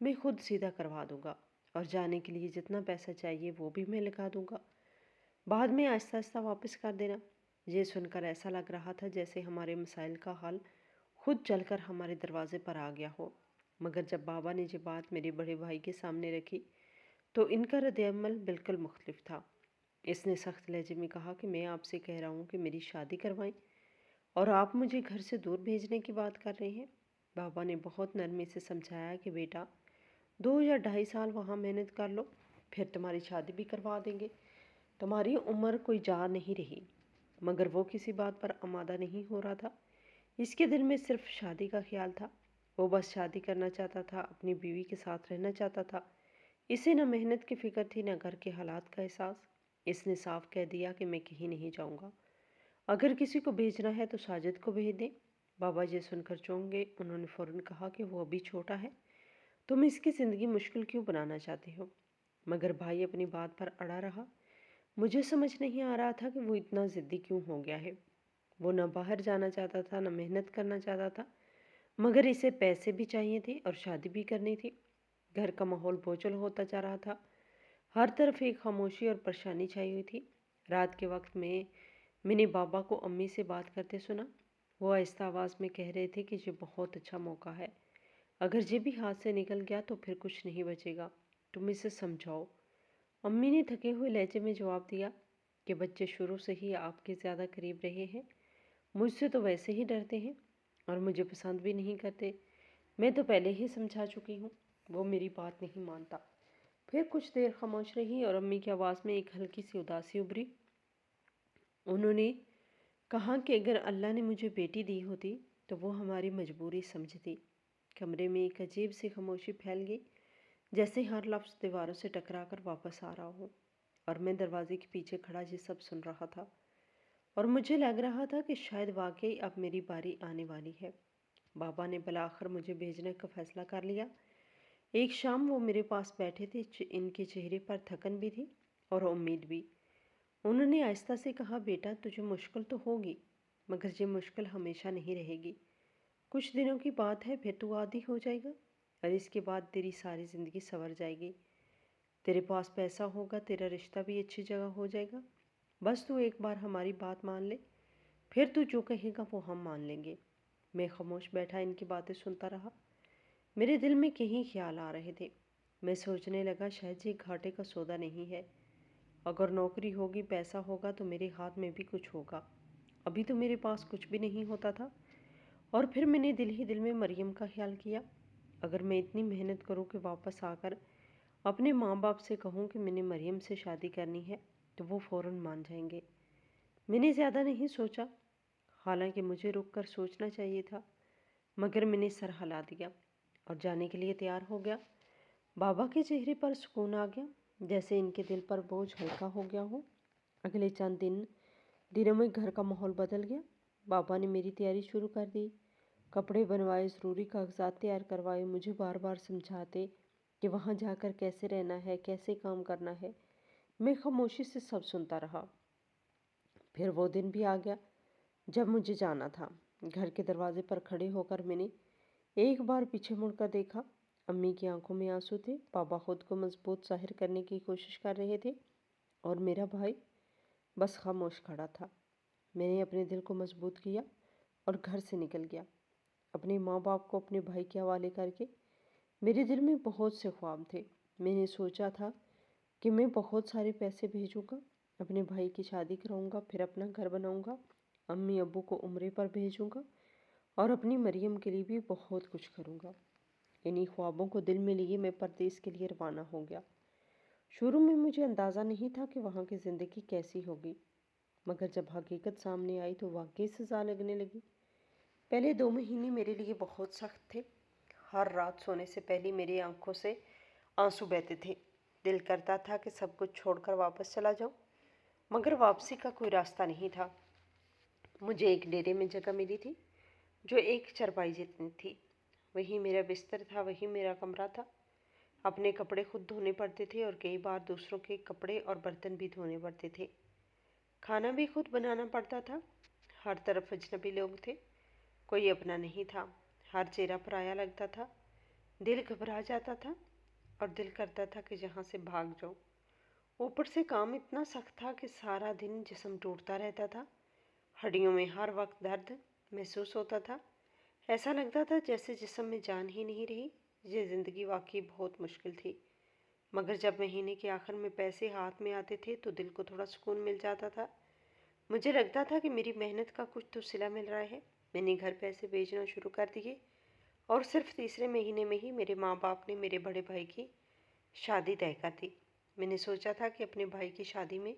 میں خود سیدھا کروا دوں گا، اور جانے کے لیے جتنا پیسہ چاہیے وہ بھی میں لگا دوں گا۔ بعد میں آہستہ آہستہ واپس کر دینا۔ یہ سن کر ایسا لگ رہا تھا جیسے ہمارے مسائل کا حل خود چل کر ہمارے دروازے پر آ گیا ہو۔ مگر جب بابا نے یہ بات میرے بڑے بھائی کے سامنے رکھی تو ان کا رد عمل بالکل مختلف تھا۔ اس نے سخت لہجے میں کہا کہ میں آپ سے کہہ رہا ہوں کہ میری شادی کروائیں، اور آپ مجھے گھر سے دور بھیجنے کی بات کر رہے ہیں۔ بابا نے بہت نرمی سے سمجھایا کہ بیٹا، 2 یا 2.5 سال وہاں محنت کر لو، پھر تمہاری شادی بھی کروا دیں گے۔ تمہاری عمر کوئی جا نہیں رہی۔ مگر وہ کسی بات پر آمادہ نہیں ہو رہا تھا۔ اس کے دل میں صرف شادی کا خیال تھا۔ وہ بس شادی کرنا چاہتا تھا، اپنی بیوی کے ساتھ رہنا چاہتا تھا۔ اسے نہ محنت کی فکر تھی، نہ گھر کے حالات کا احساس۔ اس نے صاف کہہ دیا کہ میں کہیں نہیں جاؤں گا۔ اگر کسی کو بھیجنا ہے تو ساجد کو بھیج دیں۔ بابا یہ سن کر چونک گئے۔ انہوں نے فوراً کہا کہ وہ ابھی چھوٹا ہے، تم اس کی زندگی مشکل کیوں بنانا چاہتے ہو؟ مگر بھائی اپنی بات پر اڑا رہا۔ مجھے سمجھ نہیں آ رہا تھا کہ وہ اتنا ضدی کیوں ہو گیا ہے۔ وہ نہ باہر جانا چاہتا تھا، نہ محنت کرنا چاہتا تھا، مگر اسے پیسے بھی چاہیے تھے اور شادی بھی کرنی تھی۔ گھر کا ماحول بوجھل ہوتا جا رہا تھا۔ ہر طرف ایک خاموشی اور پریشانی چھائی ہوئی تھی۔ رات کے وقت میں نے بابا کو امی سے بات کرتے سنا۔ وہ آہستہ آواز میں کہہ رہے تھے کہ یہ بہت اچھا موقع ہے، اگر یہ بھی ہاتھ سے نکل گیا تو پھر کچھ نہیں بچے گا، تم اسے سمجھاؤ۔ امی نے تھکے ہوئے لہجے میں جواب دیا کہ بچے شروع سے ہی آپ کے زیادہ قریب رہے ہیں، مجھ سے تو ویسے ہی ڈرتے ہیں اور مجھے پسند بھی نہیں کرتے۔ میں تو پہلے ہی سمجھا چکی ہوں، وہ میری بات نہیں مانتا۔ پھر کچھ دیر خاموش رہی اور امی کی آواز میں ایک ہلکی سی اداسی ابھری۔ انہوں نے کہا کہ اگر اللہ نے مجھے بیٹی دی ہوتی تو وہ ہماری مجبوری سمجھتی۔ کمرے میں ایک عجیب سی خاموشی پھیل گئی، جیسے ہر لفظ دیواروں سے ٹکرا کر واپس آ رہا ہو، اور میں دروازے کے پیچھے کھڑا یہ سب سن رہا تھا، اور مجھے لگ رہا تھا کہ شاید واقعی اب میری باری آنے والی ہے۔ بابا نے بالآخر مجھے بھیجنے کا فیصلہ کر لیا۔ ایک شام وہ میرے پاس بیٹھے تھے، ان کے چہرے پر تھکن بھی تھی اور امید بھی۔ انہوں نے آہستہ سے کہا، بیٹا تجھے مشکل تو ہوگی، مگر یہ مشکل ہمیشہ نہیں رہے گی۔ کچھ دنوں کی بات ہے، پھر تو عادی ہو جائے گا، اور اس کے بعد تیری ساری زندگی سنور جائے گی۔ تیرے پاس پیسہ ہوگا، تیرا رشتہ بھی اچھی جگہ ہو جائے گا۔ بس تو ایک بار ہماری بات مان لے، پھر تو جو کہے گا وہ ہم مان لیں گے۔ میں خاموش بیٹھا ان کی باتیں سنتا رہا۔ میرے دل میں کہیں خیال آ رہے تھے۔ میں سوچنے لگا شاید یہ گھاٹے کا سودا نہیں ہے۔ اگر نوکری ہوگی، پیسہ ہوگا تو میرے ہاتھ میں بھی کچھ ہوگا۔ ابھی تو میرے پاس کچھ بھی نہیں ہوتا تھا۔ اور پھر میں نے دل ہی دل میں مریم کا خیال کیا۔ اگر میں اتنی محنت کروں کہ واپس آ کر اپنے ماں باپ سے کہوں کہ میں نے مریم سے شادی کرنی ہے تو وہ فوراً مان جائیں گے۔ میں نے زیادہ نہیں سوچا، حالانکہ مجھے رک کر سوچنا چاہیے تھا، مگر میں نے سر ہلا دیا اور جانے کے لیے تیار ہو گیا۔ بابا کے چہرے پر سکون آ گیا، جیسے ان کے دل پر بوجھ ہلکا ہو گیا ہو۔ اگلے چند دنوں میں گھر کا ماحول بدل گیا۔ بابا نے میری تیاری شروع کر دی، کپڑے بنوائے، ضروری کاغذات تیار کروائے، مجھے بار بار سمجھاتے کہ وہاں جا کر کیسے رہنا ہے، کیسے کام کرنا ہے۔ میں خاموشی سے سب سنتا رہا۔ پھر وہ دن بھی آ گیا جب مجھے جانا تھا۔ گھر کے دروازے پر کھڑے ہو کر میں نے ایک بار پیچھے مڑ کر دیکھا۔ امی کی آنکھوں میں آنسو تھے، بابا خود کو مضبوط ظاہر کرنے کی کوشش کر رہے تھے، اور میرا بھائی بس خاموش کھڑا تھا۔ میں نے اپنے دل کو مضبوط کیا اور گھر سے نکل گیا، اپنے ماں باپ کو اپنے بھائی کے حوالے کر کے۔ میرے دل میں بہت سے خواب تھے۔ میں نے سوچا تھا کہ میں بہت سارے پیسے بھیجوں گا، اپنے بھائی کی شادی کراؤں گا، پھر اپنا گھر بناؤں گا، امی ابو کو عمرے پر بھیجوں گا، اور اپنی مریم کے لیے بھی بہت کچھ کروں گا۔ انہی خوابوں کو دل میں لیے میں پردیس کے لیے روانہ ہو گیا۔ شروع میں مجھے اندازہ نہیں تھا کہ وہاں کی زندگی کیسی ہوگی، مگر جب حقیقت سامنے آئی تو واقعی سزا لگنے لگی۔ پہلے 2 مہینے میرے لیے بہت سخت تھے۔ ہر رات سونے سے پہلے میری آنکھوں سے آنسو بہتے تھے۔ دل کرتا تھا کہ سب کچھ چھوڑ کر واپس چلا جاؤں، مگر واپسی کا کوئی راستہ نہیں تھا۔ مجھے ایک ڈیرے میں جگہ ملی تھی جو ایک چرپائی جتنی تھی۔ وہی میرا بستر تھا، وہی میرا کمرہ تھا۔ اپنے کپڑے خود دھونے پڑتے تھے اور کئی بار دوسروں کے کپڑے اور برتن بھی دھونے پڑتے تھے۔ کھانا بھی خود بنانا پڑتا تھا۔ ہر طرف اجنبی لوگ تھے، کوئی اپنا نہیں تھا، ہر چہرہ پرایا لگتا تھا۔ دل گھبرا جاتا تھا اور دل کرتا تھا کہ جہاں سے بھاگ جاؤں۔ اوپر سے کام اتنا سخت تھا کہ سارا دن جسم ٹوٹتا رہتا تھا، ہڈیوں میں ہر وقت درد محسوس ہوتا تھا، ایسا لگتا تھا جیسے جسم میں جان ہی نہیں رہی۔ یہ زندگی واقعی بہت مشکل تھی، مگر جب مہینے کے آخر میں پیسے ہاتھ میں آتے تھے تو دل کو تھوڑا سکون مل جاتا تھا۔ مجھے لگتا تھا کہ میری محنت کا کچھ تو صلہ مل رہا ہے۔ میں نے گھر پیسے بھیجنا شروع کر دیے اور صرف تیسرے مہینے میں ہی میرے ماں باپ نے میرے بڑے بھائی کی شادی طے کر دی۔ میں نے سوچا تھا کہ اپنے بھائی کی شادی میں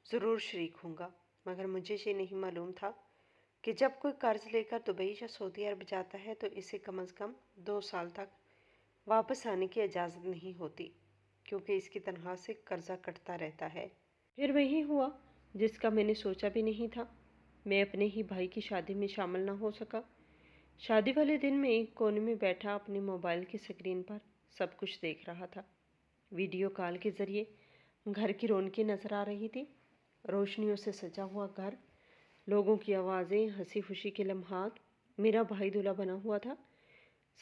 ضرور شریک ہوں گا، مگر مجھے یہ نہیں معلوم تھا کہ جب کوئی قرض لے کر دبئی یا سعودی عرب جاتا ہے تو اسے کم از کم 2 سال تک واپس آنے کی اجازت نہیں ہوتی، کیونکہ اس کی تنخواہ سے قرضہ کٹتا رہتا ہے۔ پھر وہی ہوا جس کا میں نے سوچا بھی نہیں تھا۔ میں اپنے ہی بھائی کی شادی میں شامل نہ ہو سکا۔ شادی والے دن میں ایک کونے میں بیٹھا اپنے موبائل کی سکرین پر سب کچھ دیکھ رہا تھا۔ ویڈیو کال کے ذریعے گھر کی رونقیں نظر آ رہی تھی، روشنیوں سے سجا ہوا گھر، لوگوں کی آوازیں، ہنسی خوشی کے لمحات۔ میرا بھائی دلہا بنا ہوا تھا،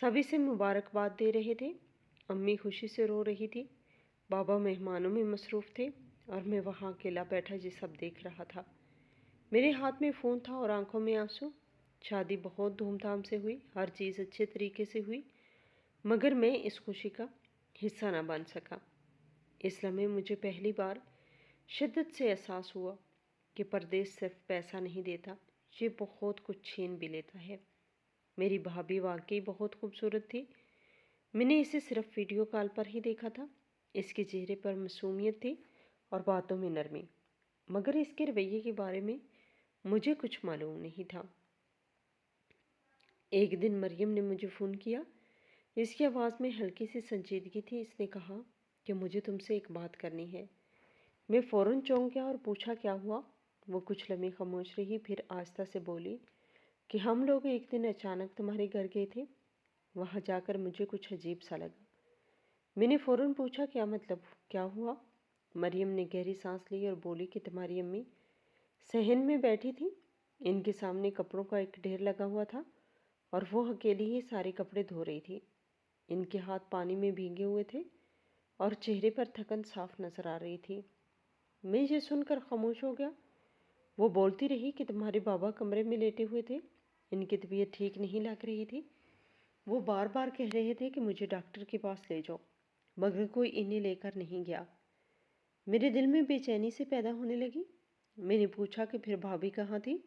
سبھی سے مبارکباد دے رہے تھے، امی خوشی سے رو رہی تھی، بابا مہمانوں میں مصروف تھے اور میں وہاں اکیلا بیٹھا یہ سب دیکھ رہا تھا۔ میرے ہاتھ میں فون تھا اور آنکھوں میں آنسو۔ شادی بہت دھوم دھام سے ہوئی، ہر چیز اچھے طریقے سے ہوئی، مگر میں اس خوشی کا حصہ نہ بن سکا۔ اس لمحے مجھے پہلی بار شدت سے احساس ہوا کہ پردیس صرف پیسہ نہیں دیتا، یہ بہت کچھ چھین بھی لیتا ہے۔ میری بھابھی واقعی بہت خوبصورت تھی۔ میں نے اسے صرف ویڈیو کال پر ہی دیکھا تھا۔ اس کے چہرے پر معصومیت تھی اور باتوں میں نرمی، مگر اس کے رویے کے بارے میں مجھے کچھ معلوم نہیں تھا۔ ایک دن مریم نے مجھے فون کیا۔ اس کی آواز میں ہلکی سی سنجیدگی تھی۔ اس نے کہا کہ مجھے تم سے ایک بات کرنی ہے۔ میں فوراً چونک گیا اور پوچھا کیا ہوا؟ وہ کچھ لمحے خاموش رہی، پھر آہستہ سے بولی کہ ہم لوگ ایک دن اچانک تمہارے گھر گئے تھے، وہاں جا کر مجھے کچھ عجیب سا لگا۔ میں نے فوراً پوچھا کیا مطلب، کیا ہوا؟ مریم نے گہری سانس لی اور بولی کہ تمہاری امی صحن میں بیٹھی تھی، ان کے سامنے کپڑوں کا ایک ڈھیر لگا ہوا تھا اور وہ اکیلی ہی سارے کپڑے دھو رہی تھی۔ ان کے ہاتھ پانی میں بھیگے ہوئے تھے اور چہرے پر تھکن صاف نظر آ رہی تھی۔ میں یہ سن کر خاموش ہو گیا۔ وہ بولتی رہی کہ تمہارے بابا کمرے میں لیٹے ہوئے تھے، ان کی طبیعت ٹھیک نہیں لگ رہی تھی، وہ بار بار کہہ رہے تھے کہ مجھے ڈاکٹر کے پاس لے جاؤ، مگر کوئی انہیں لے کر نہیں گیا۔ میرے دل میں بے چینی سے پیدا ہونے لگی۔ میں نے پوچھا کہ پھر بھابھی کہاں تھی؟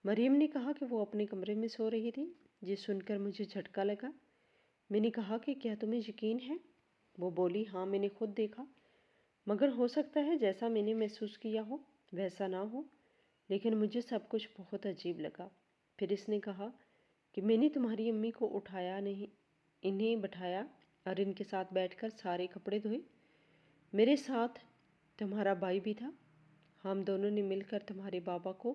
مریم نے کہا کہ وہ اپنے کمرے میں سو رہی تھی۔ یہ سن کر مجھے جھٹکا لگا۔ میں نے کہا کہ کیا تمہیں یقین ہے؟ وہ بولی ہاں، میں نے خود دیکھا، مگر ہو سکتا ہے جیسا میں نے محسوس کیا ہو ویسا نہ ہو، لیکن مجھے سب کچھ بہت عجیب لگا۔ پھر اس نے کہا کہ میں نے تمہاری امی کو اٹھایا نہیں، انہیں بٹھایا اور ان کے ساتھ بیٹھ کر سارے کپڑے دھوئے۔ میرے ساتھ تمہارا بھائی بھی تھا، ہم دونوں نے مل کر تمہارے بابا کو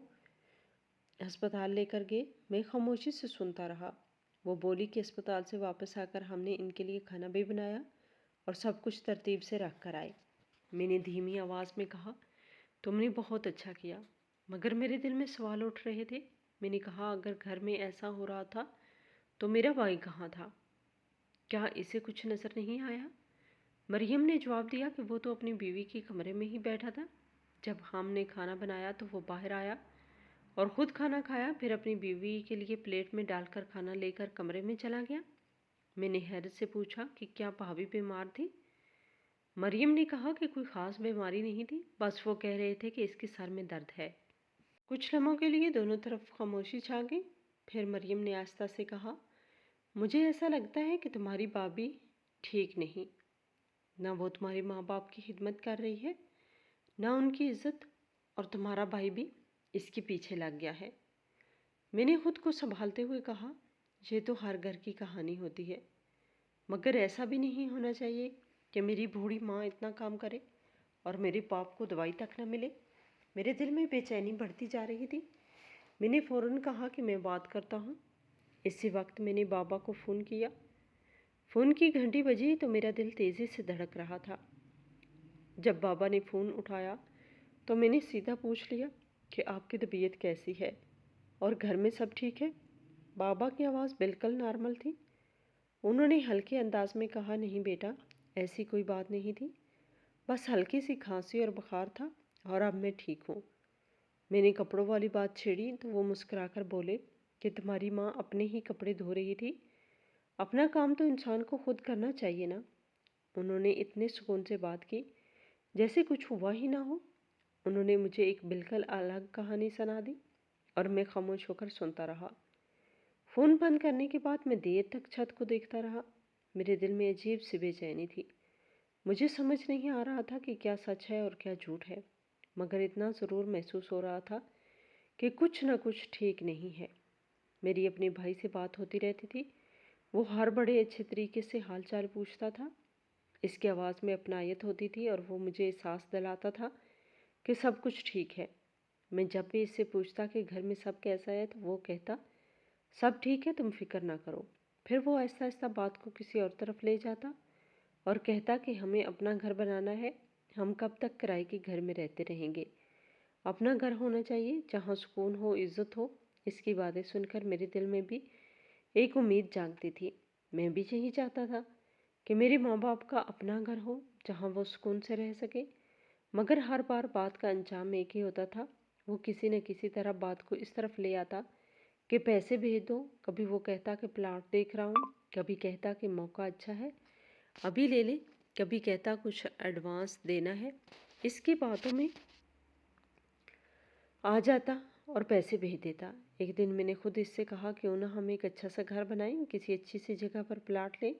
ہسپتال لے کر گئے۔ میں خاموشی سے سنتا رہا۔ وہ بولی کہ اسپتال سے واپس آ کر ہم نے ان کے لیے کھانا بھی بنایا اور سب کچھ ترتیب سے رکھ کر آئے۔ میں نے دھیمی آواز میں کہا تم نے بہت اچھا کیا، مگر میرے دل میں سوال اٹھ رہے تھے۔ میں نے کہا اگر گھر میں ایسا ہو رہا تھا تو میرا بھائی کہاں تھا؟ کیا اسے کچھ نظر نہیں آیا؟ مریم نے جواب دیا کہ وہ تو اپنی بیوی کے کمرے میں ہی بیٹھا تھا، جب ہم نے کھانا بنایا تو وہ باہر آیا اور خود کھانا کھایا، پھر اپنی بیوی کے لیے پلیٹ میں ڈال کر کھانا لے کر کمرے میں چلا گیا۔ میں نے حیرت سے پوچھا کہ کیا بھابھی بیمار تھی؟ مریم نے کہا کہ کوئی خاص بیماری نہیں تھی، بس وہ کہہ رہے تھے کہ اس کے سر میں درد ہے۔ کچھ لمحوں کے لیے دونوں طرف خاموشی چھا گئی، پھر مریم نے آہستہ سے کہا مجھے ایسا لگتا ہے کہ تمہاری بھابھی ٹھیک نہیں، نہ وہ تمہارے ماں باپ کی خدمت کر رہی ہے، نہ ان کی عزت، اور تمہارا بھائی بھی اس کے پیچھے لگ گیا ہے۔ میں نے خود کو سنبھالتے ہوئے کہا یہ تو ہر گھر کی کہانی ہوتی ہے، مگر ایسا بھی نہیں ہونا چاہیے کہ میری بوڑھی ماں اتنا کام کرے اور میرے باپ کو دوائی تک نہ ملے۔ میرے دل میں بے چینی بڑھتی جا رہی تھی۔ میں نے فوراً کہا کہ میں بات کرتا ہوں۔ اسی وقت میں نے بابا کو فون کیا۔ فون کی گھنٹی بجی تو میرا دل تیزی سے دھڑک رہا تھا۔ جب بابا نے فون اٹھایا تو میں نے سیدھا پوچھ لیا کہ آپ کی طبیعت کیسی ہے اور گھر میں سب ٹھیک ہے؟ بابا کی آواز بالکل نارمل تھی، انہوں نے ہلکے انداز میں کہا، نہیں بیٹا، ایسی کوئی بات نہیں تھی، بس ہلکی سی کھانسی اور بخار تھا، اور اب میں ٹھیک ہوں۔ میں نے کپڑوں والی بات چھیڑی تو وہ مسکرا کر بولے کہ تمہاری ماں اپنے ہی کپڑے دھو رہی تھی، اپنا کام تو انسان کو خود کرنا چاہیے نا۔ انہوں نے اتنے سکون سے بات کی جیسے کچھ ہوا ہی نہ ہو۔ انہوں نے مجھے ایک بالکل الگ کہانی سنا دی اور میں خاموش ہو کر سنتا رہا۔ فون بند کرنے کے بعد میں دیر تک چھت کو دیکھتا رہا۔ میرے دل میں عجیب سی بے چینی تھی۔ مجھے سمجھ نہیں آ رہا تھا کہ کیا سچ ہے اور کیا جھوٹ ہے، مگر اتنا ضرور محسوس ہو رہا تھا کہ کچھ نہ کچھ ٹھیک نہیں ہے۔ میری اپنے بھائی سے بات ہوتی رہتی تھی، وہ ہر بڑے اچھے طریقے سے حال چال پوچھتا تھا، اس کی آواز میں اپنائیت ہوتی تھی اور وہ مجھے احساس دلاتا تھا کہ سب کچھ ٹھیک ہے۔ میں جب بھی اس سے پوچھتا کہ گھر میں سب کیسا ہے تو وہ کہتا، سب ٹھیک ہے، تم فکر نہ کرو۔ پھر وہ آہستہ آہستہ بات کو کسی اور طرف لے جاتا اور کہتا کہ ہمیں اپنا گھر بنانا ہے، ہم کب تک کرائے کے گھر میں رہتے رہیں گے، اپنا گھر ہونا چاہیے جہاں سکون ہو، عزت ہو۔ اس کی باتیں سن کر میرے دل میں بھی ایک امید جاگتی تھی۔ میں بھی یہی چاہتا تھا کہ میرے ماں باپ کا اپنا گھر ہو جہاں وہ سکون سے رہ سکے، مگر ہر بار بات کا انجام ایک ہی ہوتا تھا۔ وہ کسی نہ کسی طرح بات کو اس طرف لے آتا کہ پیسے بھیج دو، کبھی وہ کہتا کہ پلاٹ دیکھ رہا ہوں، کبھی کہتا کہ موقع اچھا ہے ابھی لے لیں، کبھی کہتا کچھ ایڈوانس دینا ہے۔ اس کی باتوں میں آ جاتا اور پیسے بھیج دیتا۔ ایک دن میں نے خود اس سے کہا کہ انہیں ہم ایک اچھا سا گھر بنائیں، کسی اچھی سی جگہ پر پلاٹ لیں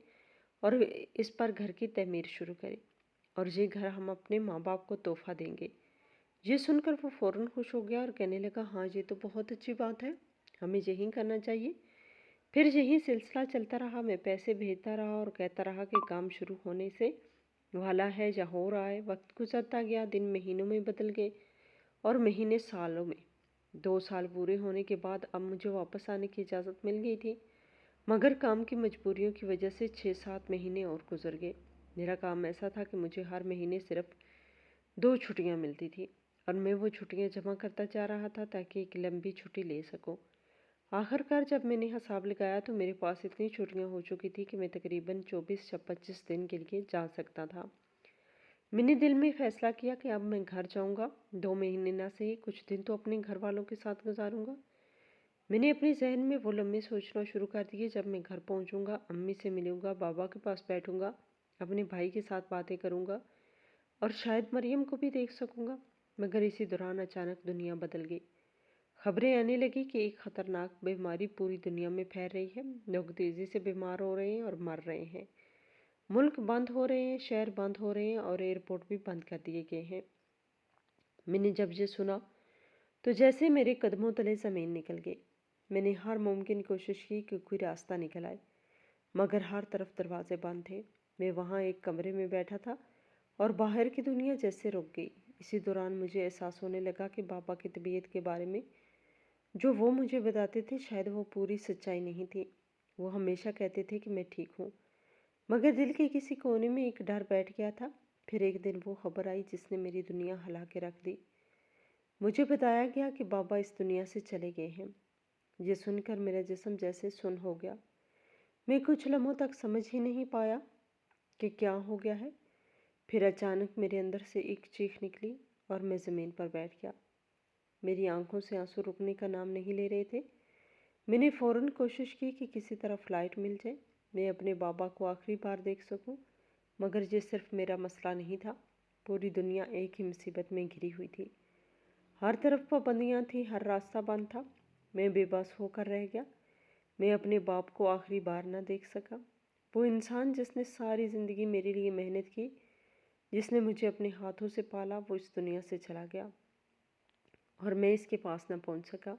اور اس پر گھر کی تعمیر شروع کریں، اور یہ گھر ہم اپنے ماں باپ کو تحفہ دیں گے۔ یہ سن کر وہ فوراً خوش ہو گیا اور کہنے لگا، ہاں یہ تو بہت اچھی بات ہے، ہمیں یہی کرنا چاہیے۔ پھر یہی سلسلہ چلتا رہا، میں پیسے بھیجتا رہا اور کہتا رہا کہ کام شروع ہونے سے والا ہے یا ہو رہا ہے۔ وقت گزرتا گیا، دن مہینوں میں بدل گئے اور مہینے سالوں میں۔ 2 سال پورے ہونے کے بعد اب مجھے واپس آنے کی اجازت مل گئی تھی، مگر کام کی مجبوریوں کی وجہ سے 6-7 مہینے اور گزر گئے۔ میرا کام ایسا تھا کہ مجھے ہر مہینے صرف 2 چھٹیاں ملتی تھی اور میں وہ چھٹیاں جمع کرتا جا رہا تھا تاکہ ایک لمبی چھٹی لے سکوں۔ آخر کار جب میں نے حساب لگایا تو میرے پاس اتنی چھٹیاں ہو چکی تھی کہ میں تقریباً 24 یا 25 دن کے لیے جا سکتا تھا۔ میں نے دل میں فیصلہ کیا کہ اب میں گھر جاؤں گا، 2 مہینے نہ صحیح کچھ دن تو اپنے گھر والوں کے ساتھ گزاروں گا۔ میں نے اپنے ذہن میں وہ لمحے سوچنا شروع کر دیے جب میں گھر پہنچوں گا، امی سے ملوں گا، بابا کے پاس بیٹھوں گا، اپنے بھائی کے ساتھ باتیں کروں گا اور شاید مریم کو بھی دیکھ سکوں گا۔ مگر اسی دوران اچانک دنیا بدل گئی۔ خبریں آنے لگی کہ ایک خطرناک بیماری پوری دنیا میں پھیل رہی ہے، لوگ تیزی سے بیمار ہو رہے ہیں اور مر رہے ہیں، ملک بند ہو رہے ہیں، شہر بند ہو رہے ہیں اور ایئرپورٹ بھی بند کر دیے گئے ہیں۔ میں نے جب یہ سنا تو جیسے میرے قدموں تلے زمین نکل گئی۔ میں نے ہر ممکن کوشش کی کہ کوئی راستہ نکل آئے، مگر ہر طرف دروازے بند تھے۔ میں وہاں ایک کمرے میں بیٹھا تھا اور باہر کی دنیا جیسے رک گئی۔ اسی دوران مجھے احساس ہونے لگا کہ بابا کی طبیعت کے بارے میں جو وہ مجھے بتاتے تھے شاید وہ پوری سچائی نہیں تھی۔ وہ ہمیشہ کہتے تھے کہ میں ٹھیک ہوں، مگر دل کے کسی کونے میں ایک ڈر بیٹھ گیا تھا۔ پھر ایک دن وہ خبر آئی جس نے میری دنیا ہلا کے رکھ دی۔ مجھے بتایا گیا کہ بابا اس دنیا سے چلے گئے ہیں۔ یہ سن کر میرا جسم جیسے سن ہو گیا۔ میں کچھ لمحوں تک سمجھ ہی نہیں پایا کہ کیا ہو گیا ہے۔ پھر اچانک میرے اندر سے ایک چیخ نکلی اور میں زمین پر بیٹھ گیا۔ میری آنکھوں سے آنسو رکنے کا نام نہیں لے رہے تھے۔ میں نے فوراً کوشش کی کہ کسی طرح فلائٹ مل جائے، میں اپنے بابا کو آخری بار دیکھ سکوں، مگر یہ صرف میرا مسئلہ نہیں تھا، پوری دنیا ایک ہی مصیبت میں گھری ہوئی تھی۔ ہر طرف پابندیاں تھیں، ہر راستہ بند تھا۔ میں بے بس ہو کر رہ گیا۔ میں اپنے باپ کو آخری بار نہ دیکھ سکا، وہ انسان جس نے ساری زندگی میرے لیے محنت کی، جس نے مجھے اپنے ہاتھوں سے پالا، وہ اس دنیا سے چلا گیا اور میں اس کے پاس نہ پہنچ سکا۔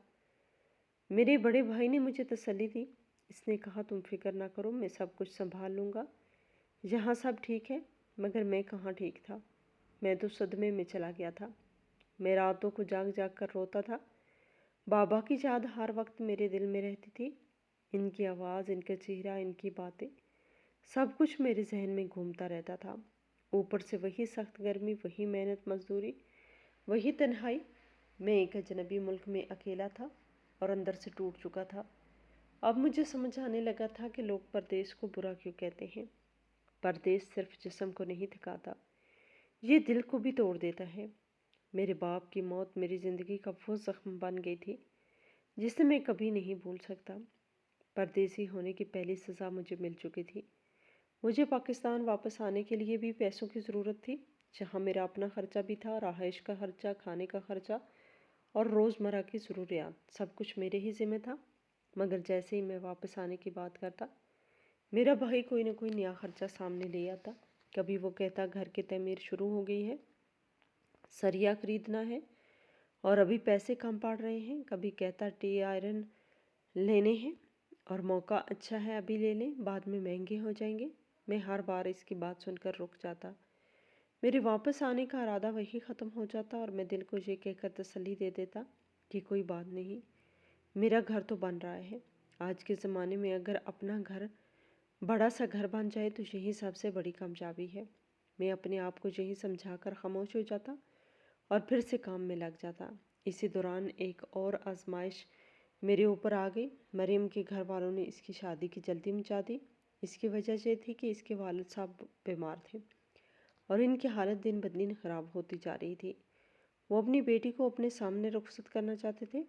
میرے بڑے بھائی نے مجھے تسلی دی۔ اس نے کہا، تم فکر نہ کرو، میں سب کچھ سنبھال لوں گا، یہاں سب ٹھیک ہے۔ مگر میں کہاں ٹھیک تھا، میں تو صدمے میں چلا گیا تھا۔ میں راتوں کو جاگ جاگ کر روتا تھا۔ بابا کی یاد ہر وقت میرے دل میں رہتی تھی، ان کی آواز، ان کا چہرہ، ان کی باتیں، سب کچھ میرے ذہن میں گھومتا رہتا تھا۔ اوپر سے وہی سخت گرمی، وہی محنت مزدوری، وہی تنہائی۔ میں ایک اجنبی ملک میں اکیلا تھا اور اندر سے ٹوٹ چکا تھا۔ اب مجھے سمجھ آنے لگا تھا کہ لوگ پردیس کو برا کیوں کہتے ہیں۔ پردیس صرف جسم کو نہیں تھکاتا، یہ دل کو بھی توڑ دیتا ہے۔ میرے باپ کی موت میری زندگی کا وہ زخم بن گئی تھی جسے میں کبھی نہیں بھول سکتا۔ پردیسی ہونے کی پہلی سزا مجھے مل چکی تھی۔ مجھے پاکستان واپس آنے کے لیے بھی پیسوں کی ضرورت تھی، جہاں میرا اپنا خرچہ بھی تھا، رہائش کا خرچہ، کھانے کا خرچہ اور روزمرہ کی ضروریات، سب کچھ میرے ہی ذمہ تھا۔ مگر جیسے ہی میں واپس آنے کی بات کرتا، میرا بھائی کوئی نہ کوئی نیا خرچہ سامنے لے آتا۔ کبھی وہ کہتا گھر کی تعمیر شروع ہو گئی ہے، سریا خریدنا ہے اور ابھی پیسے کم پڑ رہے ہیں۔ کبھی کہتا ٹی آئرن لینے ہیں اور موقع اچھا ہے، ابھی لے لیں، بعد میں مہنگے ہو جائیں گے۔ میں ہر بار اس کی بات سن کر رک جاتا۔ میرے واپس آنے کا ارادہ وہی ختم ہو جاتا اور میں دل کو یہ کہہ کر تسلی دے دیتا کہ کوئی بات نہیں، میرا گھر تو بن رہا ہے۔ آج کے زمانے میں اگر اپنا گھر بڑا سا گھر بن جائے تو یہی سب سے بڑی کامیابی ہے۔ میں اپنے آپ کو یہی سمجھا کر خاموش ہو جاتا اور پھر سے کام میں لگ جاتا۔ اسی دوران ایک اور آزمائش میرے اوپر آ گئی۔ مریم کے گھر والوں نے اس کی شادی کی جلدی مچا دی۔ اس کی وجہ یہ تھی کہ اس کے والد صاحب بیمار تھے اور ان کی حالت دن بدن خراب ہوتی جا رہی تھی۔ وہ اپنی بیٹی کو اپنے سامنے رخصت کرنا چاہتے تھے۔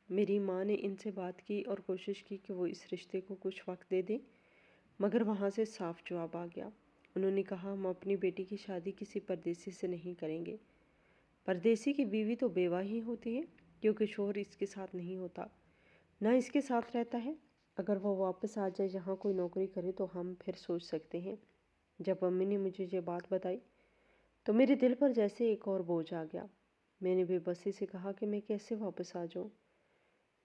میری ماں نے ان سے بات کی اور کوشش کی کہ وہ اس رشتے کو کچھ وقت دے دیں، مگر وہاں سے صاف جواب آ گیا۔ انہوں نے کہا ہم اپنی بیٹی کی شادی کسی پردیسی سے نہیں کریں گے۔ پردیسی کی بیوی تو بیوہ ہی ہوتی ہے، کیونکہ شوہر اس کے ساتھ نہیں ہوتا، نہ اس کے ساتھ رہتا ہے۔ اگر وہ واپس آ جائے، یہاں کوئی نوکری کرے تو ہم پھر سوچ سکتے ہیں۔ جب امی نے مجھے یہ بات بتائی تو میرے دل پر جیسے ایک اور بوجھ آ گیا۔ میں نے بے بسی سے کہا کہ میں کیسے واپس آ جاؤں؟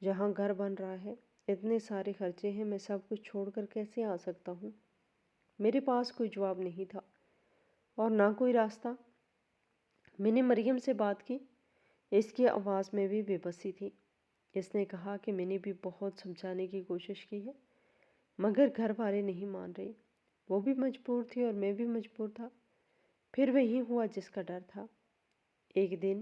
جہاں گھر بن رہا ہے، اتنے سارے خرچے ہیں، میں سب کچھ چھوڑ کر کیسے آ سکتا ہوں؟ میرے پاس کوئی جواب نہیں تھا اور نہ کوئی راستہ۔ میں نے مریم سے بات کی، اس کی آواز میں بھی بے بسی تھی۔ اس نے کہا کہ میں نے بھی بہت سمجھانے کی کوشش کی ہے، مگر گھر والے نہیں مان رہے۔ وہ بھی مجبور تھی اور میں بھی مجبور تھا۔ پھر وہی ہوا جس کا ڈر تھا۔ ایک دن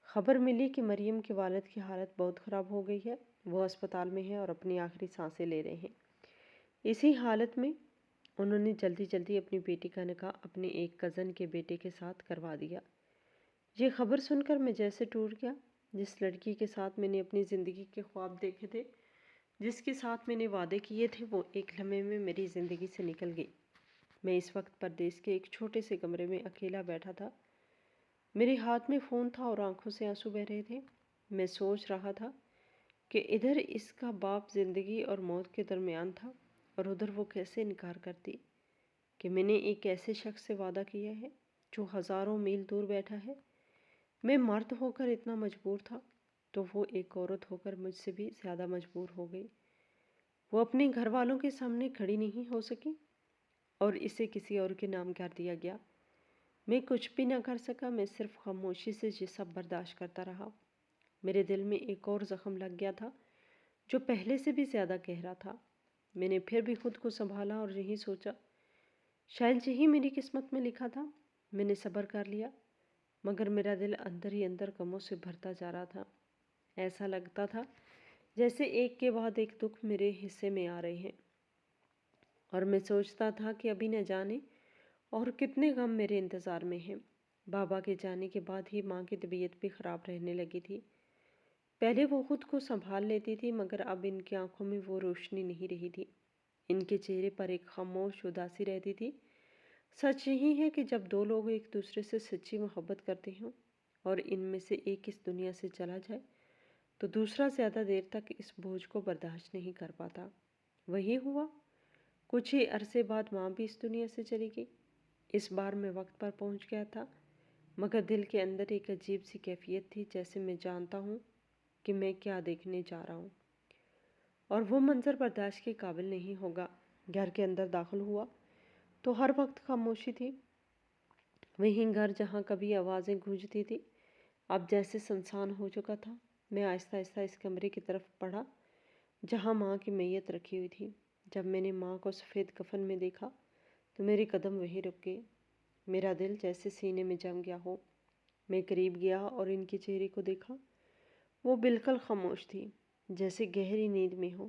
خبر ملی کہ مریم کے والد کی حالت بہت خراب ہو گئی ہے، وہ اسپتال میں ہے اور اپنی آخری سانسیں لے رہے ہیں۔ اسی حالت میں انہوں نے جلدی جلدی اپنی بیٹی کا نکاح اپنے ایک کزن کے بیٹے کے ساتھ کروا دیا۔ یہ خبر سن کر میں جیسے ٹوٹ گیا۔ جس لڑکی کے ساتھ میں نے اپنی زندگی کے خواب دیکھے تھے، جس کے ساتھ میں نے وعدے کیے تھے، وہ ایک لمحے میں میری زندگی سے نکل گئی۔ میں اس وقت پردیس کے ایک چھوٹے سے کمرے میں اکیلا بیٹھا تھا۔ میرے ہاتھ میں فون تھا اور آنکھوں سے آنسو بہہ رہے تھے۔ میں سوچ رہا تھا کہ ادھر اس کا باپ زندگی اور موت کے درمیان تھا اور ادھر وہ کیسے انکار کرتی کہ میں نے ایک ایسے شخص سے وعدہ کیا ہے جو ہزاروں میل دور بیٹھا ہے۔ میں مرد ہو کر اتنا مجبور تھا تو وہ ایک عورت ہو کر مجھ سے بھی زیادہ مجبور ہو گئی۔ وہ اپنے گھر والوں کے سامنے کھڑی نہیں ہو سکی اور اسے کسی اور کے نام کر دیا گیا۔ میں کچھ بھی نہ کر سکا، میں صرف خاموشی سے یہ سب برداشت کرتا رہا۔ میرے دل میں ایک اور زخم لگ گیا تھا جو پہلے سے بھی زیادہ گہرا تھا۔ میں نے پھر بھی خود کو سنبھالا اور یہی سوچا شاید یہی میری قسمت میں لکھا تھا۔ میں نے صبر کر لیا، مگر میرا دل اندر ہی اندر غموں سے بھرتا جا رہا تھا۔ ایسا لگتا تھا جیسے ایک کے بعد ایک دکھ میرے حصے میں آ رہے ہیں اور میں سوچتا تھا کہ ابھی نہ جانے اور کتنے غم میرے انتظار میں ہیں۔ بابا کے جانے کے بعد ہی ماں کی طبیعت بھی خراب رہنے لگی تھی۔ پہلے وہ خود کو سنبھال لیتی تھی، مگر اب ان کی آنکھوں میں وہ روشنی نہیں رہی تھی۔ ان کے چہرے پر ایک خاموش اداسی رہتی تھی۔ سچ یہی ہے کہ جب دو لوگ ایک دوسرے سے سچی محبت کرتے ہوں اور ان میں سے ایک اس دنیا سے چلا جائے تو دوسرا زیادہ دیر تک اس بوجھ کو برداشت نہیں کر پاتا۔ وہی ہوا۔ کچھ ہی عرصے بعد ماں بھی اس دنیا سے چلی گئی۔ اس بار میں وقت پر پہنچ گیا تھا، مگر دل کے اندر ایک عجیب سی کیفیت تھی، جیسے میں جانتا ہوں کہ میں کیا دیکھنے جا رہا ہوں اور وہ منظر برداشت کے قابل نہیں ہوگا۔ گھر کے اندر داخل ہوا تو ہر وقت خاموشی تھی۔ وہیں گھر جہاں کبھی آوازیں گونجتی تھی اب جیسے سنسان ہو چکا تھا۔ میں آہستہ آہستہ اس کمرے کی طرف بڑھا جہاں ماں کی میت رکھی ہوئی تھی۔ جب میں نے ماں کو سفید کفن میں دیکھا تو میرے قدم وہیں رک گئے۔ میرا دل جیسے سینے میں جم گیا ہو۔ میں قریب گیا اور ان کے چہرے کو دیکھا۔ وہ بالکل خاموش تھی، جیسے گہری نیند میں ہو۔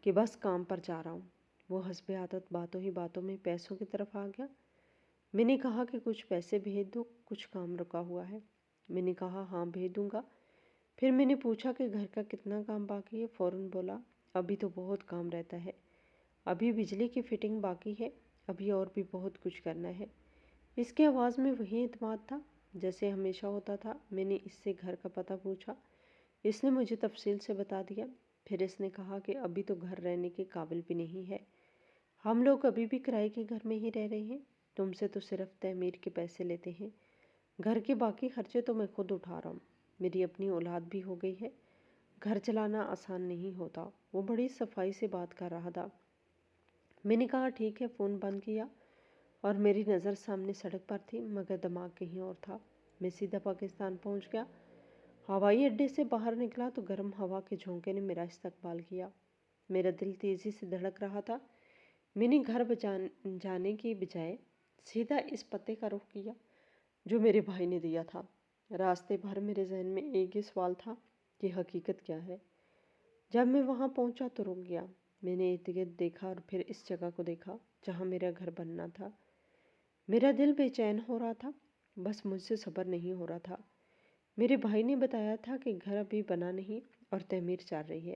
کہ بس کام پر جا رہا ہوں۔ وہ حسب عادت باتوں ہی باتوں میں پیسوں کی طرف آ گیا۔ میں نے کہا کہ کچھ پیسے بھیج دو، کچھ کام رکا ہوا ہے۔ میں نے کہا ہاں بھیج دوں گا۔ پھر میں نے پوچھا کہ گھر کا کتنا کام باقی ہے؟ فوراً بولا ابھی تو بہت کام رہتا ہے، ابھی بجلی کی فٹنگ باقی ہے، ابھی اور بھی بہت کچھ کرنا ہے۔ اس کی آواز میں وہی اعتماد تھا جیسے ہمیشہ ہوتا تھا۔ میں نے اس سے گھر کا پتہ پوچھا، اس نے مجھے تفصیل سے بتا دیا۔ پھر اس نے کہا کہ ابھی تو گھر رہنے کے قابل بھی نہیں ہے، ہم لوگ ابھی بھی کرائے کے گھر میں ہی رہ رہے ہیں، تم سے تو صرف تعمیر کے پیسے لیتے ہیں، گھر کے باقی خرچے تو میں خود اٹھا رہا ہوں، میری اپنی اولاد بھی ہو گئی ہے، گھر چلانا آسان نہیں ہوتا۔ وہ بڑی صفائی سے بات کر رہا تھا۔ میں نے کہا ٹھیک ہے، فون بند کیا اور میری نظر سامنے سڑک پر تھی مگر دماغ کہیں اور تھا۔ میں سیدھا پاکستان پہنچ گیا۔ ہوائی اڈے سے باہر نکلا تو گرم ہوا کے جھونکے نے میرا استقبال کیا۔ میرا دل تیزی سے دھڑک رہا تھا۔ میں نے گھر جانے کی بجائے سیدھا اس پتے کا رخ کیا جو میرے بھائی نے دیا تھا۔ راستے بھر میرے ذہن میں ایک ہی سوال تھا کہ حقیقت کیا ہے۔ جب میں وہاں پہنچا تو رک گیا۔ میں نے ارد گرد دیکھا اور پھر اس جگہ کو دیکھا جہاں میرا گھر بننا تھا۔ میرا دل بے چین ہو رہا تھا، بس مجھ سے صبر نہیں ہو رہا تھا۔ میرے بھائی نے بتایا تھا کہ گھر ابھی بنا نہیں اور تعمیر چل رہی ہے،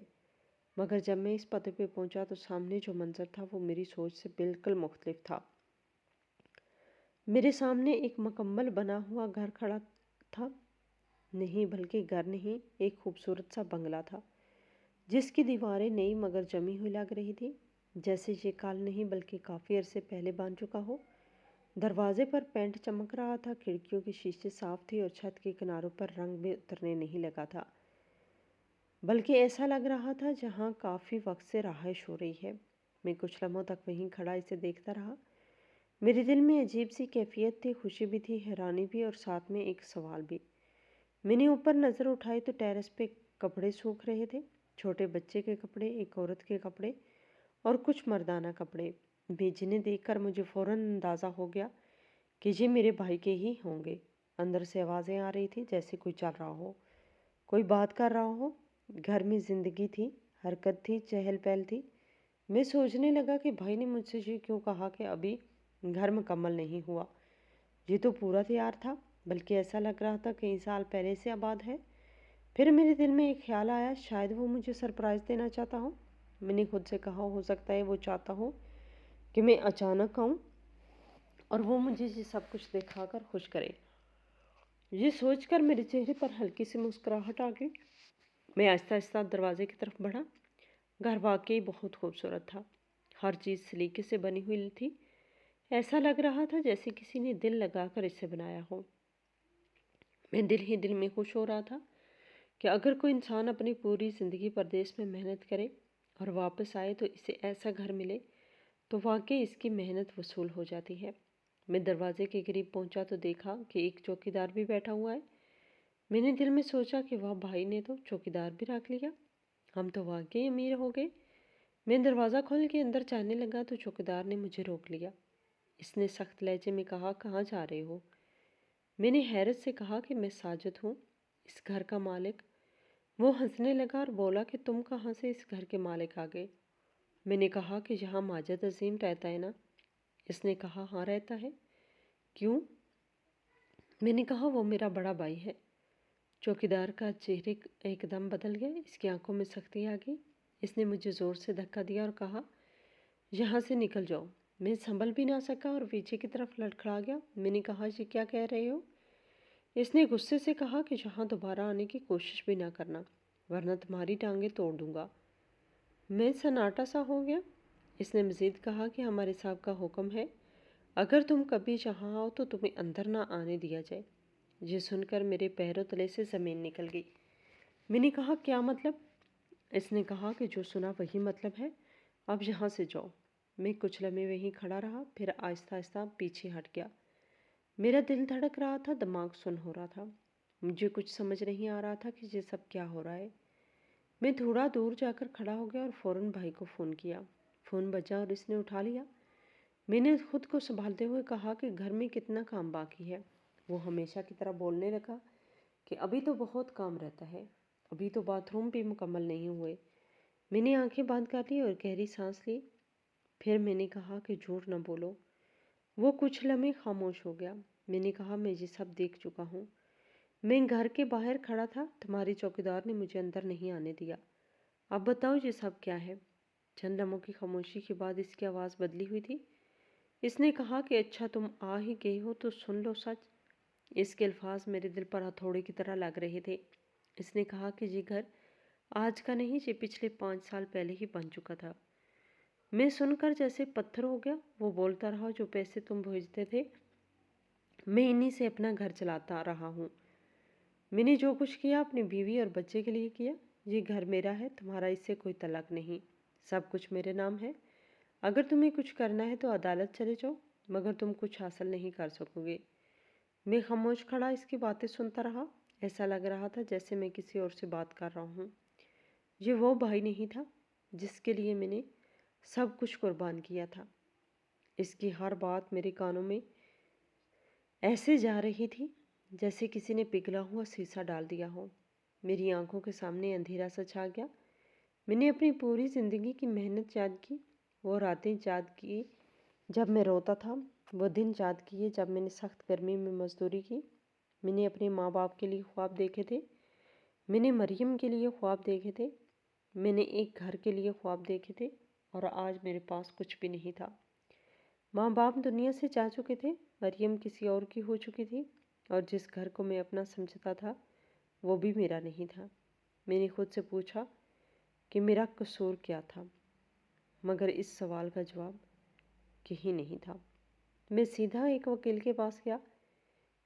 مگر جب میں اس پتے پہ پہنچا تو سامنے جو منظر تھا وہ میری سوچ سے بالکل مختلف تھا۔ میرے سامنے ایک مکمل بنا ہوا گھر کھڑا تھا، نہیں بلکہ گھر نہیں، ایک خوبصورت سا بنگلہ تھا جس کی دیواریں نئی مگر جمی ہوئی لگ رہی تھی، جیسے یہ کال نہیں بلکہ کافی عرصے پہلے بن چکا ہو۔ دروازے پر پینٹ چمک رہا تھا، کھڑکیوں کی شیشے صاف تھی اور چھت کے کناروں پر رنگ بھی اترنے نہیں لگا تھا، بلکہ ایسا لگ رہا تھا جہاں کافی وقت سے رہائش ہو رہی ہے۔ میں کچھ لمحوں تک وہیں کھڑا اسے دیکھتا رہا۔ میرے دل میں عجیب سی کیفیت تھی، خوشی بھی تھی، حیرانی بھی، اور ساتھ میں ایک سوال بھی۔ میں نے اوپر نظر اٹھائی تو ٹیرس پہ کپڑے سوکھ رہے تھے، چھوٹے بچے کے کپڑے، ایک عورت کے کپڑے اور کچھ مردانہ کپڑے بھی، جنہیں دیکھ کر مجھے فوراً اندازہ ہو گیا کہ یہ میرے بھائی کے ہی ہوں گے۔ اندر سے آوازیں آ رہی تھی جیسے کوئی چل رہا ہو، کوئی بات کر رہا ہو۔ گھر میں زندگی تھی، حرکت تھی، چہل پہل تھی۔ میں سوچنے لگا کہ بھائی نے مجھ سے یہ کیوں کہا کہ ابھی گھر مکمل نہیں ہوا؟ یہ تو پورا تیار تھا، بلکہ ایسا لگ رہا تھا کئی سال پہلے سے آباد ہے۔ پھر میرے دل میں ایک خیال آیا، شاید وہ مجھے سرپرائز دینا چاہتا ہو۔ میں نے خود سے کہا ہو سکتا ہے وہ چاہتا ہو کہ میں اچانک آؤں اور وہ مجھے یہ سب کچھ دکھا کر خوش کرے۔ یہ سوچ کر میرے چہرے پر ہلکی سی مسکراہٹ آ گئی۔ میں آہستہ آہستہ دروازے کی طرف بڑھا۔ گھر واقعی بہت خوبصورت تھا، ہر چیز سلیقے سے بنی ہوئی تھی، ایسا لگ رہا تھا جیسے کسی نے دل لگا کر اسے بنایا ہو۔ میں دل ہی دل میں خوش ہو رہا تھا کہ اگر کوئی انسان اپنی پوری زندگی پردیس میں محنت کرے اور واپس آئے تو اسے ایسا گھر ملے تو واقعی اس کی محنت وصول ہو جاتی ہے۔ میں دروازے کے قریب پہنچا تو دیکھا کہ ایک چوکیدار بھی بیٹھا ہوا ہے۔ میں نے دل میں سوچا کہ واہ، بھائی نے تو چوکیدار بھی رکھ لیا، ہم تو واقعی امیر ہو گئے۔ میں دروازہ کھول کے اندر جانے لگا تو چوکیدار نے مجھے روک لیا۔ اس نے سخت لہجے میں کہا کہاں جا رہے ہو؟ میں نے حیرت سے کہا کہ میں ساجد ہوں، اس گھر کا مالک۔ وہ ہنسنے لگا اور بولا کہ تم کہاں سے اس گھر کے مالک آ گئے؟ میں نے کہا کہ یہاں ماجد عظیم رہتا ہے نا؟ اس نے کہا ہاں رہتا ہے۔ کیوں؟ میں نے کہا وہ میرا بڑا بھائی ہے۔ چوکیدار کا چہرے ایک دم بدل گیا، اس کی آنکھوں میں سختی آ گئی۔ اس نے مجھے زور سے دھکا دیا اور کہا یہاں سے نکل جاؤ۔ میں سنبھل بھی نہ سکا اور پیچھے کی طرف لڑکھڑا گیا۔ میں نے کہا یہ کیا کہہ رہے ہو؟ اس نے غصے سے کہا کہ یہاں دوبارہ آنے کی کوشش بھی نہ کرنا ورنہ تمہاری ٹانگیں توڑ دوں گا۔ میں سناٹا سا ہو گیا۔ اس نے مزید کہا کہ ہمارے صاحب کا حکم ہے اگر تم کبھی یہاں آؤ تو تمہیں اندر نہ آنے دیا جائے۔ یہ سن کر میرے پیروں تلے سے زمین نکل گئی۔ میں نے کہا کیا مطلب؟ اس نے کہا کہ جو سنا وہی مطلب ہے، اب یہاں سے جاؤ۔ میں کچھ لمحے وہیں کھڑا رہا، پھر آہستہ آہستہ پیچھے ہٹ گیا۔ میرا دل دھڑک رہا تھا، دماغ سن ہو رہا تھا، مجھے کچھ سمجھ نہیں آ رہا تھا کہ یہ سب کیا ہو رہا ہے۔ میں تھوڑا دور جا کر کھڑا ہو گیا اور فوراً بھائی کو فون کیا۔ فون بجا اور اس نے اٹھا لیا۔ میں نے خود کو سنبھالتے ہوئے کہا کہ گھر میں کتنا کام باقی ہے؟ وہ ہمیشہ کی طرح بولنے لگا کہ ابھی تو بہت کام رہتا ہے، ابھی تو باتھ روم بھی مکمل نہیں ہوئے۔ میں نے آنکھیں بند کر لی اور گہری سانس لی۔ پھر میں نے کہا کہ جھوٹ نہ بولو۔ وہ کچھ لمحے خاموش ہو گیا۔ میں نے کہا میں یہ سب دیکھ چکا ہوں۔ میں گھر کے باہر کھڑا تھا، تمہارے چوکیدار نے مجھے اندر نہیں آنے دیا۔ اب بتاؤ یہ سب کیا ہے؟ چند لمحوں کی خاموشی کے بعد اس کی آواز بدلی ہوئی تھی۔ اس نے کہا کہ اچھا تم آ ہی گئے ہو تو سن لو سچ۔ اس کے الفاظ میرے دل پر ہتھوڑے کی طرح لگ رہے تھے۔ اس نے کہا کہ یہ گھر آج کا نہیں، یہ پچھلے 5 سال پہلے ہی بن چکا تھا۔ میں سن کر جیسے پتھر ہو گیا۔ وہ بولتا رہا جو پیسے تم بھیجتے تھے میں انہی سے اپنا گھر چلاتا رہا ہوں۔ میں نے جو کچھ کیا اپنی بیوی اور بچے کے لیے کیا۔ یہ گھر میرا ہے، تمہارا اس سے کوئی تعلق نہیں۔ سب کچھ میرے نام ہے۔ اگر تمہیں کچھ کرنا ہے تو عدالت چلے جاؤ، مگر تم کچھ حاصل نہیں کر سکو گے۔ میں خاموش کھڑا اس کی باتیں سنتا رہا۔ ایسا لگ رہا تھا جیسے میں کسی اور سے بات کر رہا ہوں۔ یہ وہ بھائی نہیں تھا جس کے لیے میں نے سب کچھ قربان کیا تھا۔ اس کی ہر بات میرے کانوں میں ایسے جا رہی تھی جیسے کسی نے پگھلا ہوا سیسا ڈال دیا ہو۔ میری آنکھوں کے سامنے اندھیرا سا چھا گیا۔ میں نے اپنی پوری زندگی کی محنت یاد کی، وہ راتیں یاد کی جب میں روتا تھا، وہ دن یاد کیے جب میں نے سخت گرمی میں مزدوری کی۔ میں نے اپنے ماں باپ کے لیے خواب دیکھے تھے، میں نے مریم کے لیے خواب دیکھے تھے، میں نے ایک گھر کے لیے خواب دیکھے تھے، اور آج میرے پاس کچھ بھی نہیں تھا۔ ماں باپ دنیا سے جا چکے تھے، مریم کسی اور کی ہو چکی تھی، اور جس گھر کو میں اپنا سمجھتا تھا وہ بھی میرا نہیں تھا۔ میں نے خود سے پوچھا کہ میرا قصور کیا تھا، مگر اس سوال کا جواب کہیں نہیں تھا۔ میں سیدھا ایک وکیل کے پاس گیا۔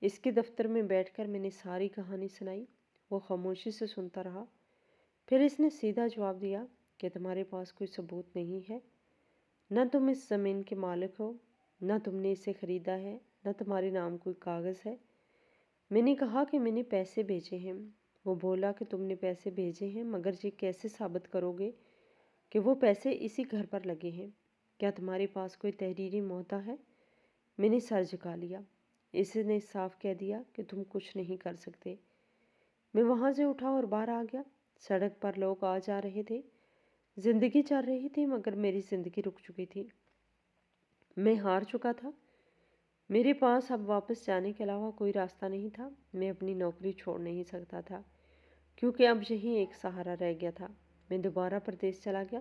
اس کے دفتر میں بیٹھ کر میں نے ساری کہانی سنائی۔ وہ خاموشی سے سنتا رہا۔ پھر اس نے سیدھا جواب دیا کہ تمہارے پاس کوئی ثبوت نہیں ہے، نہ تم اس زمین کے مالک ہو، نہ تم نے اسے خریدا ہے، نہ تمہارے نام کوئی کاغذ ہے۔ میں نے کہا کہ میں نے پیسے بھیجے ہیں۔ وہ بولا کہ تم نے پیسے بھیجے ہیں، مگر یہ کیسے ثابت کرو گے کہ وہ پیسے اسی گھر پر لگے ہیں؟ کیا تمہارے پاس کوئی تحریری مہتا ہے؟ میں نے سر جھکا لیا۔ اس نے صاف کہہ دیا کہ تم کچھ نہیں کر سکتے۔ میں وہاں سے اٹھا اور باہر آ گیا۔ سڑک پر لوگ آ جا رہے تھے، زندگی چل رہی تھی، مگر میری زندگی رک چکی تھی۔ میں ہار چکا تھا۔ میرے پاس اب واپس جانے کے علاوہ کوئی راستہ نہیں تھا۔ میں اپنی نوکری چھوڑ نہیں سکتا تھا، کیونکہ اب یہیں ایک سہارا رہ گیا تھا۔ میں دوبارہ پردیس چلا گیا،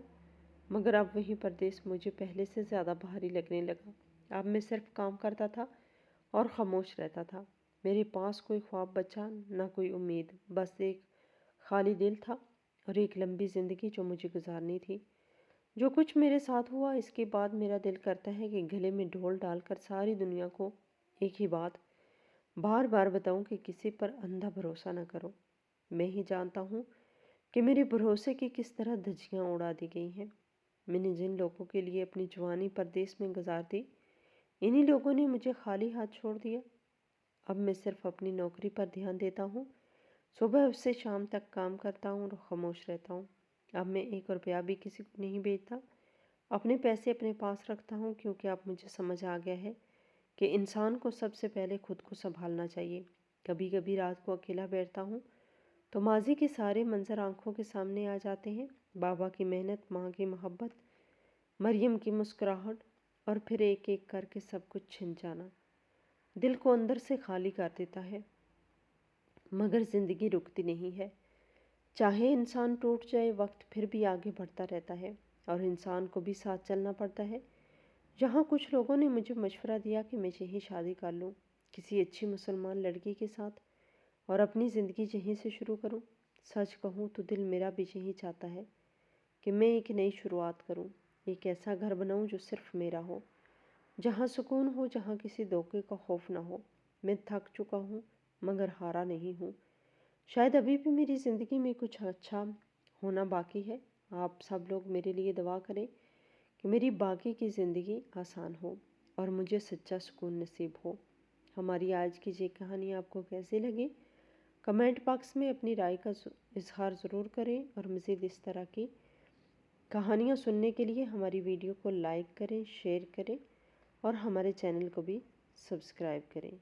مگر اب وہی پردیس مجھے پہلے سے زیادہ بھاری لگنے لگا۔ اب میں صرف کام کرتا تھا اور خاموش رہتا تھا۔ میرے پاس کوئی خواب بچا نہ کوئی امید، بس ایک خالی دل تھا اور ایک لمبی زندگی جو مجھے گزارنی تھی۔ جو کچھ میرے ساتھ ہوا، اس کے بعد میرا دل کرتا ہے کہ گلے میں ڈھول ڈال کر ساری دنیا کو ایک ہی بات بار بار بتاؤں کہ کسی پر اندھا بھروسہ نہ کرو۔ میں ہی جانتا ہوں کہ میرے بھروسے کی کس طرح دھجیاں اڑا دی گئی ہیں۔ میں نے جن لوگوں کے لیے اپنی جوانی پردیس میں گزار دی، انہی لوگوں نے مجھے خالی ہاتھ چھوڑ دیا۔ اب میں صرف اپنی نوکری پر دھیان دیتا ہوں، صبح سے شام تک کام کرتا ہوں اور خاموش رہتا ہوں۔ اب میں 1 روپیہ بھی کسی کو نہیں بھیجتا، اپنے پیسے اپنے پاس رکھتا ہوں، کیونکہ اب مجھے سمجھ آ گیا ہے کہ انسان کو سب سے پہلے خود کو سنبھالنا چاہیے۔ کبھی کبھی رات کو اکیلا بیٹھتا ہوں تو ماضی کے سارے منظر آنکھوں کے سامنے آ جاتے ہیں، بابا کی محنت، ماں کی محبت، مریم کی مسکراہٹ، اور پھر ایک ایک کر کے سب کچھ چھن جانا دل کو اندر سے خالی کر دیتا ہے۔ مگر زندگی رکتی نہیں ہے۔ چاہے انسان ٹوٹ جائے، وقت پھر بھی آگے بڑھتا رہتا ہے، اور انسان کو بھی ساتھ چلنا پڑتا ہے۔ یہاں کچھ لوگوں نے مجھے مشورہ دیا کہ میں یہیں شادی کر لوں، کسی اچھی مسلمان لڑکی کے ساتھ، اور اپنی زندگی یہیں سے شروع کروں۔ سچ کہوں تو دل میرا بھی یہی چاہتا ہے کہ میں ایک نئی شروعات کروں، ایک ایسا گھر بناؤں جو صرف میرا ہو، جہاں سکون ہو، جہاں کسی دھوکے کا خوف نہ ہو۔ میں تھک چکا ہوں، مگر ہارا نہیں ہوں۔ شاید ابھی بھی میری زندگی میں کچھ اچھا ہونا باقی ہے۔ آپ سب لوگ میرے لیے دعا کریں کہ میری باقی کی زندگی آسان ہو اور مجھے سچا سکون نصیب ہو۔ ہماری آج کی یہ کہانی آپ کو کیسی لگی؟ کمنٹ باکس میں اپنی رائے کا اظہار ضرور کریں، اور مزید اس طرح کی کہانیاں سننے کے لیے ہماری ویڈیو کو لائک کریں، شیئر کریں، اور ہمارے چینل کو بھی سبسکرائب کریں۔